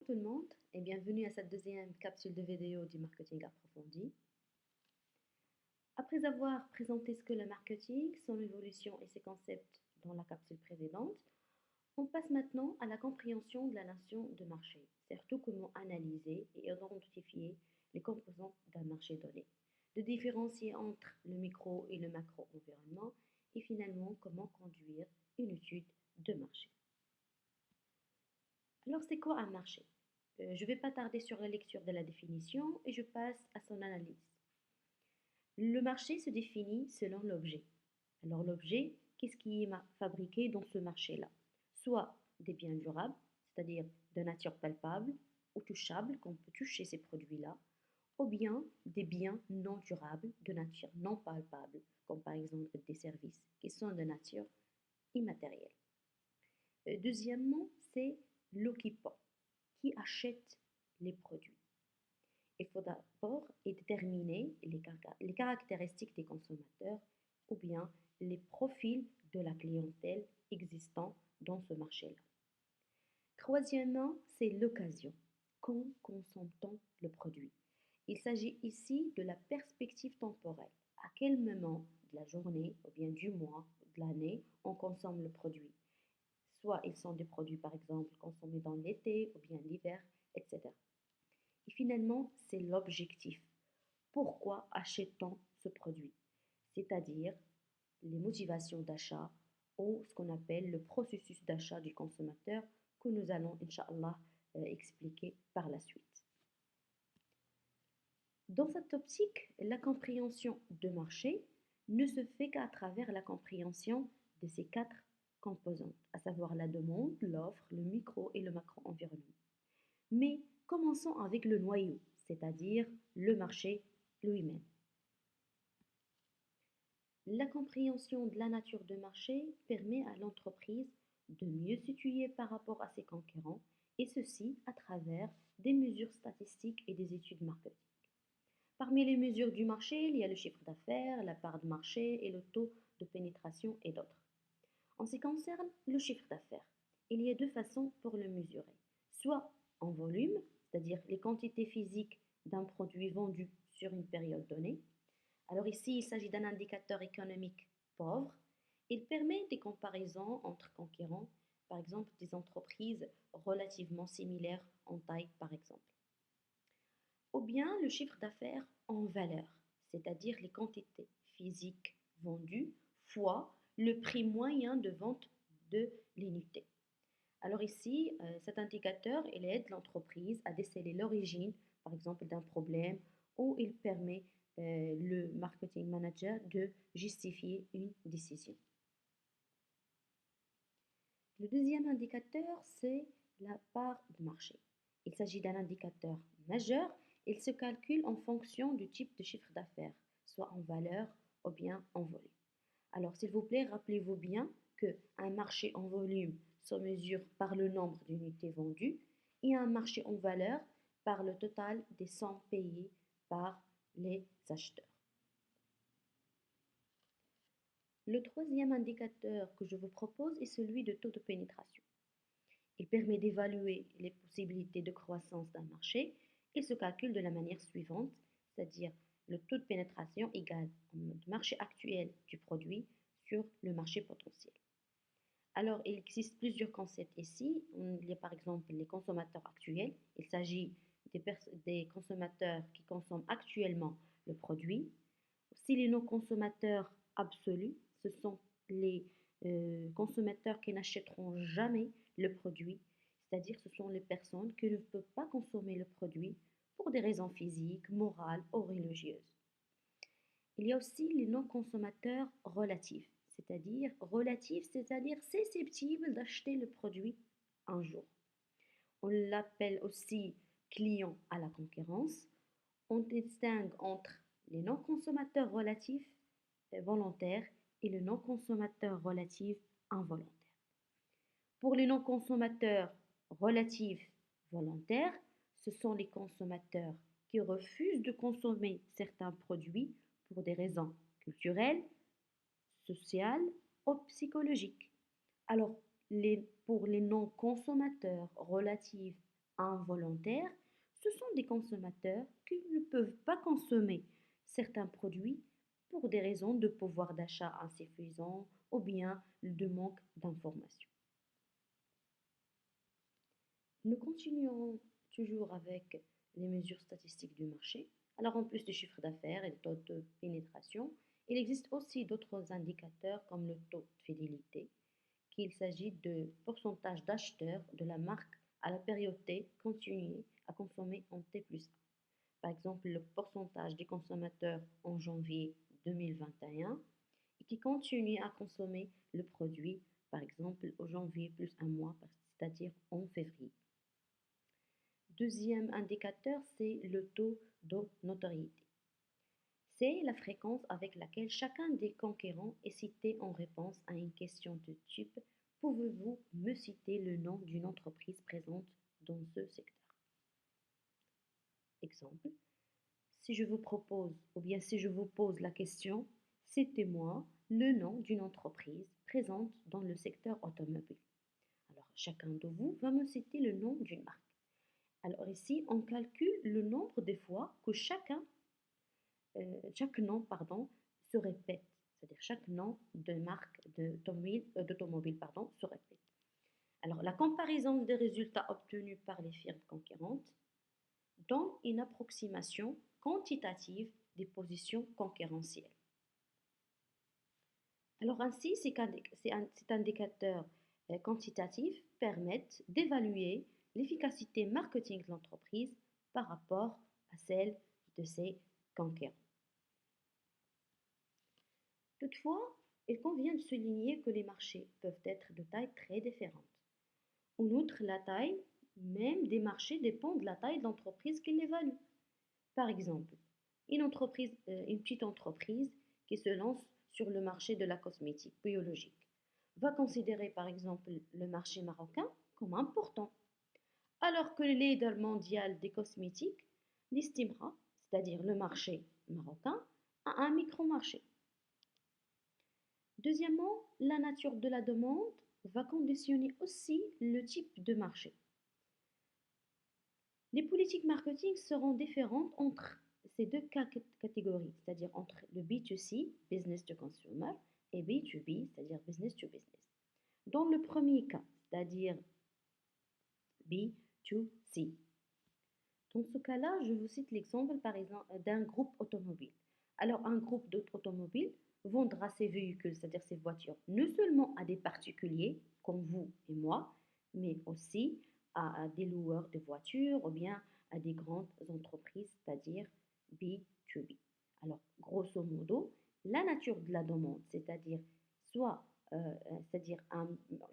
Tout le monde et bienvenue à cette deuxième capsule de vidéo du marketing approfondi. Après avoir présenté ce que le marketing, son évolution et ses concepts dans la capsule précédente, on passe maintenant à la compréhension de la notion de marché, surtout comment analyser et identifier les composantes d'un marché donné, de différencier entre le micro et le macro-environnement et finalement comment conduire une étude de marché. Alors c'est quoi un marché? Je ne vais pas tarder sur la lecture de la définition et je passe à son analyse. Le marché se définit selon l'objet. Alors l'objet, qu'est-ce qui est fabriqué dans ce marché-là? Soit des biens durables, c'est-à-dire de nature palpable ou touchable, qu'on peut toucher ces produits-là, ou bien des biens non durables, de nature non palpable, comme par exemple des services qui sont de nature immatérielle. Deuxièmement, c'est l'occupant qui achète les produits. Il faut d'abord déterminer les caractéristiques des consommateurs ou bien les profils de la clientèle existant dans ce marché-là. Troisièmement, c'est l'occasion. Quand consomme-t-on le produit? Il s'agit ici de la perspective temporelle. À quel moment de la journée ou bien du mois, de l'année, on consomme le produit? Soit ils sont des produits par exemple consommés dans l'été ou bien l'hiver, etc. Et finalement, c'est l'objectif. Pourquoi achète-t-on ce produit? C'est-à-dire les motivations d'achat ou ce qu'on appelle le processus d'achat du consommateur que nous allons, Inch'Allah, expliquer par la suite. Dans cette optique, la compréhension de marché ne se fait qu'à travers la compréhension de ces quatre composantes, à savoir la demande, l'offre, le micro et le macro-environnement. Mais commençons avec le noyau, c'est-à-dire le marché lui-même. La compréhension de la nature de marché permet à l'entreprise de mieux se situer par rapport à ses concurrents, et ceci à travers des mesures statistiques et des études marketing. Parmi les mesures du marché, il y a le chiffre d'affaires, la part de marché et le taux de pénétration et d'autres. En ce qui concerne le chiffre d'affaires, il y a deux façons pour le mesurer. Soit en volume, c'est-à-dire les quantités physiques d'un produit vendu sur une période donnée. Alors ici, il s'agit d'un indicateur économique pauvre. Il permet des comparaisons entre concurrents, par exemple des entreprises relativement similaires en taille, par exemple. Ou bien le chiffre d'affaires en valeur, c'est-à-dire les quantités physiques vendues fois le prix moyen de vente de l'unité. Alors ici, cet indicateur, il aide l'entreprise à déceler l'origine, par exemple, d'un problème ou il permet le marketing manager de justifier une décision. Le deuxième indicateur, c'est la part de marché. Il s'agit d'un indicateur majeur. Il se calcule en fonction du type de chiffre d'affaires, soit en valeur ou bien en volume. Alors, s'il vous plaît, rappelez-vous bien qu'un marché en volume se mesure par le nombre d'unités vendues et un marché en valeur par le total des sommes payées par les acheteurs. Le troisième indicateur que je vous propose est celui de taux de pénétration. Il permet d'évaluer les possibilités de croissance d'un marché. Il se calcule de la manière suivante, c'est-à-dire le taux de pénétration égale le marché actuel du produit sur le marché potentiel. Alors, il existe plusieurs concepts ici. Il y a par exemple les consommateurs actuels. Il s'agit des consommateurs qui consomment actuellement le produit. Aussi, les non-consommateurs absolus, ce sont les consommateurs qui n'achèteront jamais le produit, c'est-à-dire ce sont les personnes qui ne peuvent pas consommer le produit pour des raisons physiques, morales ou religieuses. Il y a aussi les non-consommateurs relatifs, c'est-à-dire susceptibles d'acheter le produit un jour. On l'appelle aussi client à la concurrence. On distingue entre les non-consommateurs relatifs volontaires et le non-consommateur relatif involontaire. Pour les non-consommateurs relatifs volontaires, ce sont les consommateurs qui refusent de consommer certains produits pour des raisons culturelles, sociales ou psychologiques. Alors, pour les non-consommateurs relatifs involontaires, ce sont des consommateurs qui ne peuvent pas consommer certains produits pour des raisons de pouvoir d'achat insuffisant ou bien de manque d'information. Nous continuons toujours avec les mesures statistiques du marché. Alors en plus du chiffre d'affaires et du taux de pénétration, il existe aussi d'autres indicateurs comme le taux de fidélité, qu'il s'agit de pourcentage d'acheteurs de la marque à la période T continuer à consommer en T plus 1. Par exemple, le pourcentage des consommateurs en janvier 2021 et qui continuent à consommer le produit, par exemple, au janvier plus un mois, c'est-à-dire en février. Deuxième indicateur, c'est le taux de notoriété. C'est la fréquence avec laquelle chacun des conquérants est cité en réponse à une question de type pouvez-vous me citer le nom d'une entreprise présente dans ce secteur? Exemple, si je vous propose ou bien si je vous pose la question, citez-moi le nom d'une entreprise présente dans le secteur automobile. Alors chacun de vous va me citer le nom d'une marque. Alors ici, on calcule le nombre de fois que chaque nom se répète, c'est-à-dire chaque nom de marque d'automobile se répète. Alors la comparaison des résultats obtenus par les firmes concurrentes donne une approximation quantitative des positions concurrentielles. Alors ainsi, cet indicateur quantitatif permettent d'évaluer l'efficacité marketing de l'entreprise par rapport à celle de ses concurrents. Toutefois, il convient de souligner que les marchés peuvent être de tailles très différentes. En outre, la taille même des marchés dépend de la taille de l'entreprise qui l'évalue. Par exemple, une petite entreprise qui se lance sur le marché de la cosmétique biologique va considérer par exemple le marché marocain comme important, alors que le leader mondial des cosmétiques l'estimera, c'est-à-dire le marché marocain, à un micro-marché. Deuxièmement, la nature de la demande va conditionner aussi le type de marché. Les politiques marketing seront différentes entre ces deux catégories, c'est-à-dire entre le B2C, business to consumer, et B2B, c'est-à-dire business to business. Dans le premier cas, c'est-à-dire B2C, dans ce cas-là, je vous cite l'exemple par exemple d'un groupe automobile. Alors, un groupe d'autres automobiles vendra ses véhicules, c'est-à-dire ses voitures, non seulement à des particuliers comme vous et moi, mais aussi à des loueurs de voitures ou bien à des grandes entreprises, c'est-à-dire B2B. Alors, grosso modo, la nature de la demande, c'est-à-dire soit c'est-à-dire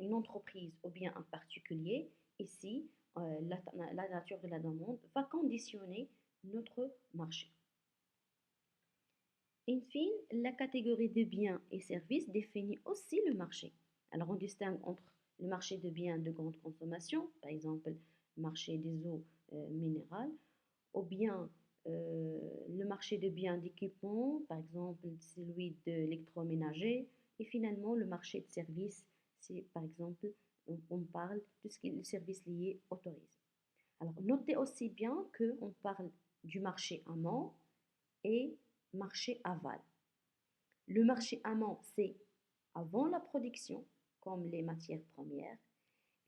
une entreprise ou bien un particulier, ici, la nature de la demande va conditionner notre marché. Enfin, la catégorie de biens et services définit aussi le marché. Alors, on distingue entre le marché de biens de grande consommation, par exemple le marché des eaux minérales, ou bien le marché de biens d'équipement, par exemple celui de l'électroménager, et finalement le marché de services, c'est par exemple, on parle de tout ce qui est le service lié au tourisme. Alors, notez aussi bien qu'on parle du marché amont et marché aval. Le marché amont, c'est avant la production, comme les matières premières,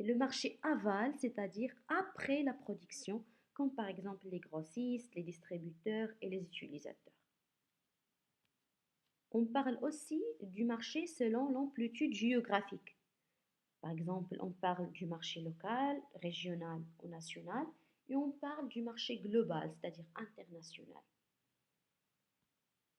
et le marché aval, c'est-à-dire après la production, comme par exemple les grossistes, les distributeurs et les utilisateurs. On parle aussi du marché selon l'amplitude géographique. Par exemple, on parle du marché local, régional ou national, et on parle du marché global, c'est-à-dire international.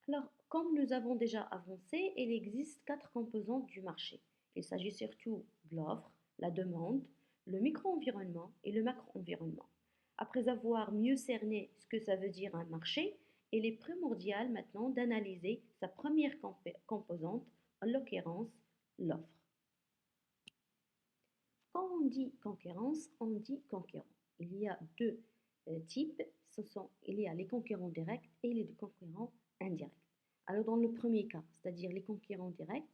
Alors, comme nous avons déjà avancé, il existe quatre composantes du marché. Il s'agit surtout de l'offre, la demande, le micro-environnement et le macro-environnement. Après avoir mieux cerné ce que ça veut dire un marché, il est primordial maintenant d'analyser sa première composante, en l'occurrence l'offre. Quand on dit concurrence, on dit concurrent. Il y a deux types, il y a les concurrents directs et les concurrents indirects. Alors dans le premier cas, c'est-à-dire les concurrents directs,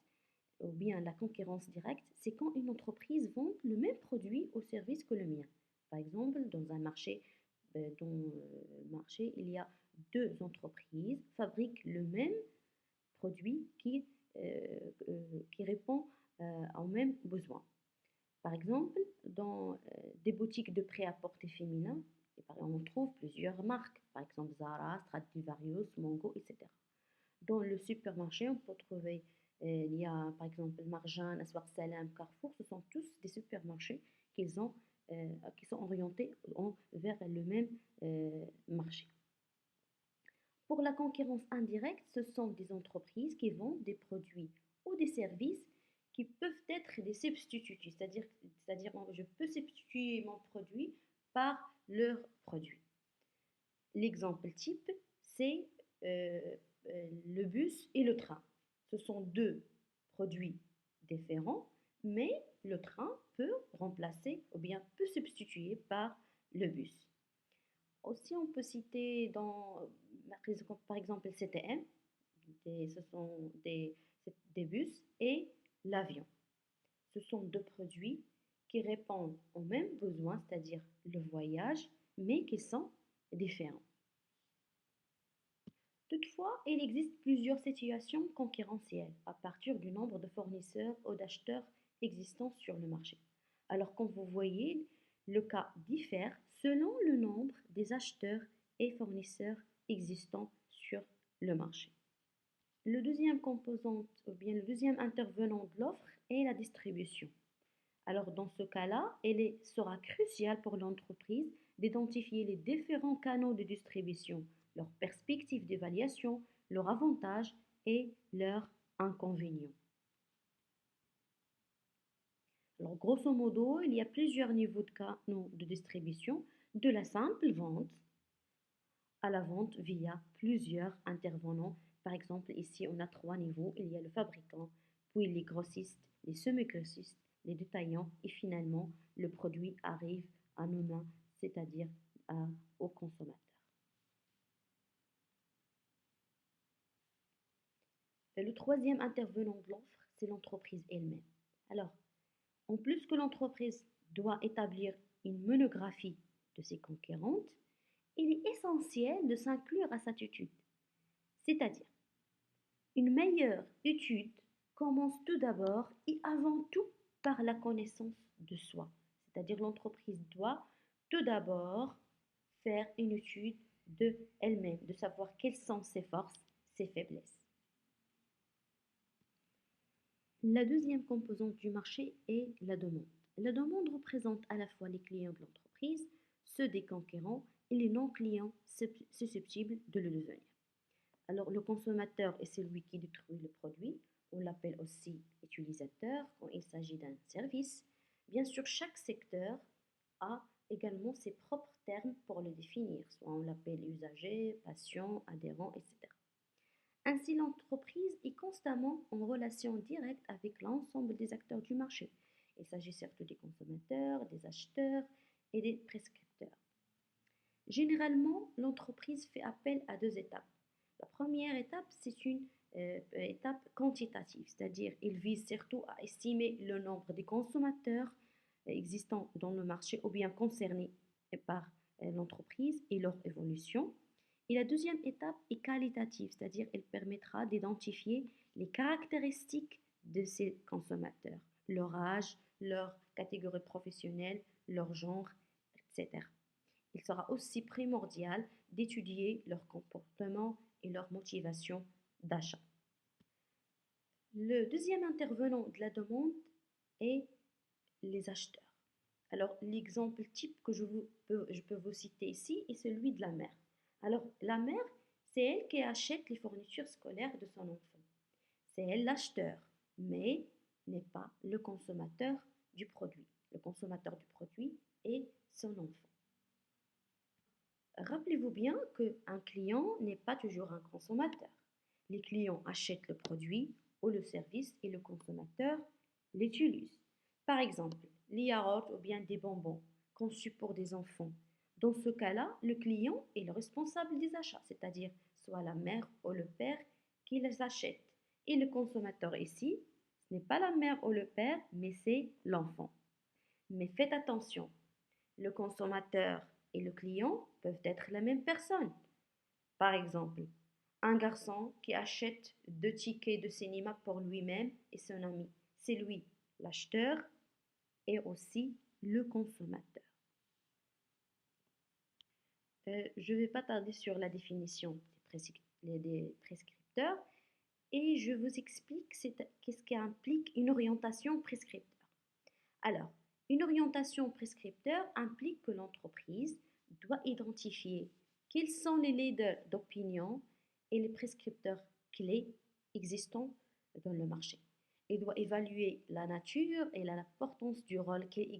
ou bien la concurrence directe, c'est quand une entreprise vend le même produit ou service que le mien. Par exemple, dans un marché, il y a deux entreprises fabriquent le même produit qui répond aux mêmes besoins. Par exemple, dans des boutiques de prêt-à-porter féminin, on trouve plusieurs marques, par exemple Zara, Stradivarius, Mango, etc. Dans le supermarché, on peut trouver, il y a par exemple Marjan, Aswaq Salam, Carrefour, ce sont tous des supermarchés qui sont orientés vers le même marché. Pour la concurrence indirecte, ce sont des entreprises qui vendent des produits ou des services qui peuvent être des substituts, c'est-à-dire je peux substituer mon produit par leur produit. L'exemple type, c'est euh, le bus et le train. Ce sont deux produits différents, mais le train peut remplacer ou bien peut substituer par le bus. Aussi, on peut citer par exemple le CTM, ce sont des bus et l'avion. Ce sont deux produits qui répondent aux mêmes besoins, c'est-à-dire le voyage, mais qui sont différents. Toutefois, il existe plusieurs situations concurrentielles à partir du nombre de fournisseurs ou d'acheteurs existants sur le marché. Alors, comme vous voyez, le cas diffère selon le nombre des acheteurs et fournisseurs existants sur le marché. Le deuxième composante, ou bien le deuxième intervenant de l'offre est la distribution. Alors, dans ce cas-là, sera crucial pour l'entreprise d'identifier les différents canaux de distribution, leurs perspectives d'évaluation, leurs avantages et leurs inconvénients. Alors, grosso modo, il y a plusieurs niveaux de canaux de distribution, de la simple vente à la vente via plusieurs intervenants. Par exemple, ici, on a trois niveaux. Il y a le fabricant, puis les grossistes, les semi-grossistes, les détaillants et finalement, le produit arrive à nos mains, c'est-à-dire au consommateur. Et le troisième intervenant de l'offre, c'est l'entreprise elle-même. Alors, en plus que l'entreprise doit établir une monographie de ses concurrentes, il est essentiel de s'inclure à cette étude. C'est-à-dire, une meilleure étude commence tout d'abord et avant tout par la connaissance de soi. C'est-à-dire l'entreprise doit tout d'abord faire une étude de elle-même, de savoir quelles sont ses forces, ses faiblesses. La deuxième composante du marché est la demande. La demande représente à la fois les clients de l'entreprise, ceux des concurrents et les non-clients susceptibles de le devenir. Alors, le consommateur est celui qui détruit le produit. On l'appelle aussi utilisateur quand il s'agit d'un service. Bien sûr, chaque secteur a également ses propres termes pour le définir. Soit on l'appelle usager, patient, adhérent, etc. Ainsi, l'entreprise est constamment en relation directe avec l'ensemble des acteurs du marché. Il s'agit surtout des consommateurs, des acheteurs et des prescripteurs. Généralement, l'entreprise fait appel à deux étapes. La première étape, c'est une étape quantitative, c'est-à-dire il vise surtout à estimer le nombre des consommateurs existants dans le marché ou bien concernés par l'entreprise et leur évolution. Et la deuxième étape est qualitative, c'est-à-dire elle permettra d'identifier les caractéristiques de ces consommateurs, leur âge, leur catégorie professionnelle, leur genre, etc. Il sera aussi primordial d'étudier leur comportement et leur motivation d'achat. Le deuxième intervenant de la demande est les acheteurs. Alors, l'exemple type que je peux vous citer ici est celui de la mère. Alors, la mère, c'est elle qui achète les fournitures scolaires de son enfant. C'est elle l'acheteur, mais n'est pas le consommateur du produit. Le consommateur du produit est son enfant. Rappelez-vous bien qu'un client n'est pas toujours un consommateur. Les clients achètent le produit ou le service et le consommateur l'utilise. Par exemple, les yaourts ou bien des bonbons conçus pour des enfants. Dans ce cas-là, le client est le responsable des achats, c'est-à-dire soit la mère ou le père qui les achète. Et le consommateur ici, ce n'est pas la mère ou le père, mais c'est l'enfant. Mais faites attention, Le consommateur et le client peuvent être la même personne. Par exemple, un garçon qui achète 2 tickets de cinéma pour lui-même et son ami. C'est lui l'acheteur et aussi le consommateur. Je ne vais pas tarder sur la définition des prescripteurs et je vous explique qu'est-ce qui implique une orientation prescripteur. Alors, une orientation prescripteur implique que l'entreprise doit identifier quels sont les leaders d'opinion et les prescripteurs clés existants dans le marché. Elle doit évaluer la nature et l'importance du rôle qu'il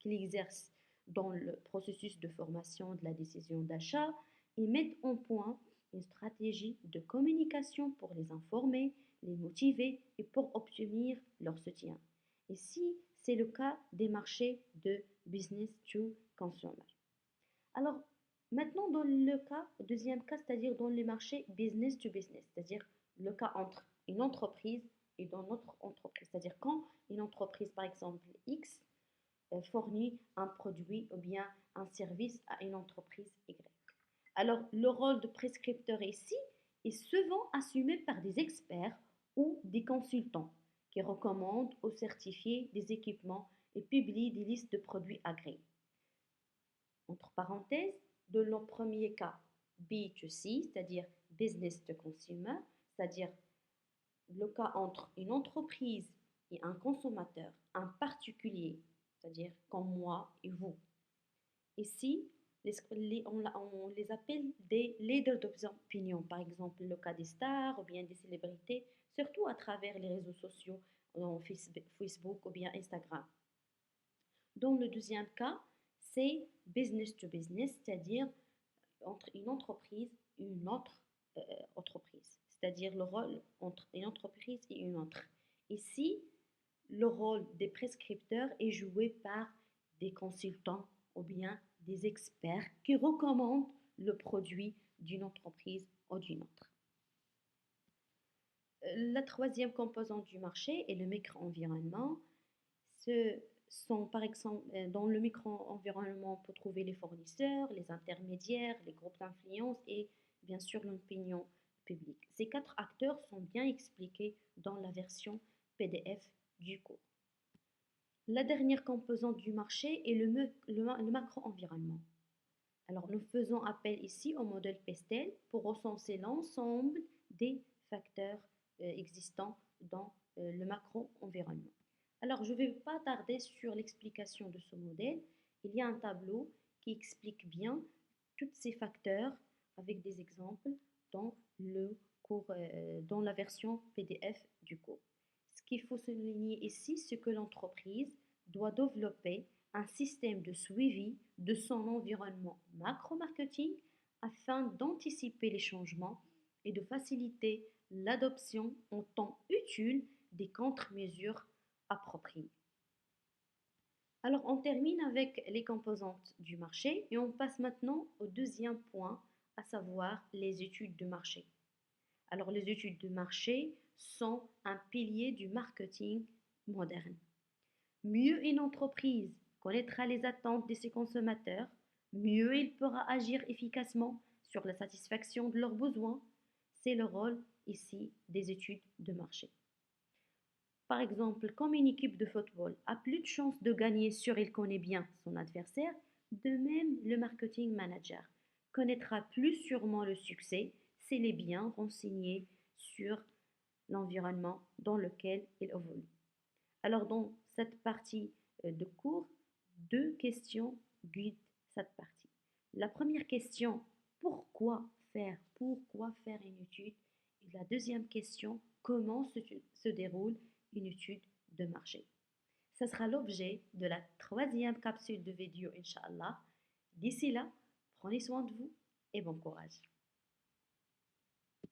exerce dans le processus de formation de la décision d'achat et mettre en point une stratégie de communication pour les informer, les motiver et pour obtenir leur soutien. Et si c'est le cas des marchés de business to consumer. Alors, maintenant, dans le deuxième cas, c'est-à-dire dans les marchés business to business, c'est-à-dire le cas entre une entreprise et dans notre entreprise. C'est-à-dire quand une entreprise, par exemple X, fournit un produit ou bien un service à une entreprise Y. Alors, le rôle de prescripteur ici est souvent assumé par des experts ou des consultants qui recommandent ou certifient des équipements et publient des listes de produits agréés. Entre parenthèses, dans le premier cas, B2C, c'est-à-dire business to consumer, c'est-à-dire le cas entre une entreprise et un consommateur, un particulier, c'est-à-dire comme moi et vous. Ici, on les appelle des leaders d'opinion, par exemple le cas des stars ou bien des célébrités, surtout à travers les réseaux sociaux, Facebook ou bien Instagram. Dans le deuxième cas, c'est business to business, c'est-à-dire entre une entreprise et une autre entreprise, c'est-à-dire le rôle entre une entreprise et une autre. Ici, le rôle des prescripteurs est joué par des consultants ou bien des experts qui recommandent le produit d'une entreprise ou d'une autre. La troisième composante du marché est le micro-environnement. Ce sont par exemple dans le micro-environnement, on peut trouver les fournisseurs, les intermédiaires, les groupes d'influence et bien sûr l'opinion publique. Ces 4 acteurs sont bien expliqués dans la version PDF du cours. La dernière composante du marché est le macro-environnement. Alors, nous faisons appel ici au modèle Pestel pour recenser l'ensemble des facteurs existants dans le macro-environnement. Alors, je ne vais pas tarder sur l'explication de ce modèle. Il y a un tableau qui explique bien tous ces facteurs avec des exemples dans le cours, dans la version PDF du cours. Ce qu'il faut souligner ici, c'est que l'entreprise doit développer un système de suivi de son environnement macro-marketing afin d'anticiper les changements et de faciliter l'adoption en temps utile des contre-mesures appropriées. Alors, on termine avec les composantes du marché et on passe maintenant au deuxième point, à savoir les études de marché. Alors, les études de marché sont un pilier du marketing moderne. Mieux une entreprise connaîtra les attentes de ses consommateurs, mieux il pourra agir efficacement sur la satisfaction de leurs besoins. C'est le rôle ici des études de marché. Par exemple, comme une équipe de football a plus de chances de gagner si elle connaît bien son adversaire, de même le marketing manager connaîtra plus sûrement le succès s'il est bien renseigné sur l'environnement dans lequel il évolue. Alors dans cette partie de cours, 2 questions guident cette partie. La première question, pourquoi faire? Pourquoi faire une étude? Et la deuxième question, comment se déroule une étude de marché? Ce sera l'objet de la troisième capsule de vidéo, Inch'Allah. D'ici là, prenez soin de vous et bon courage.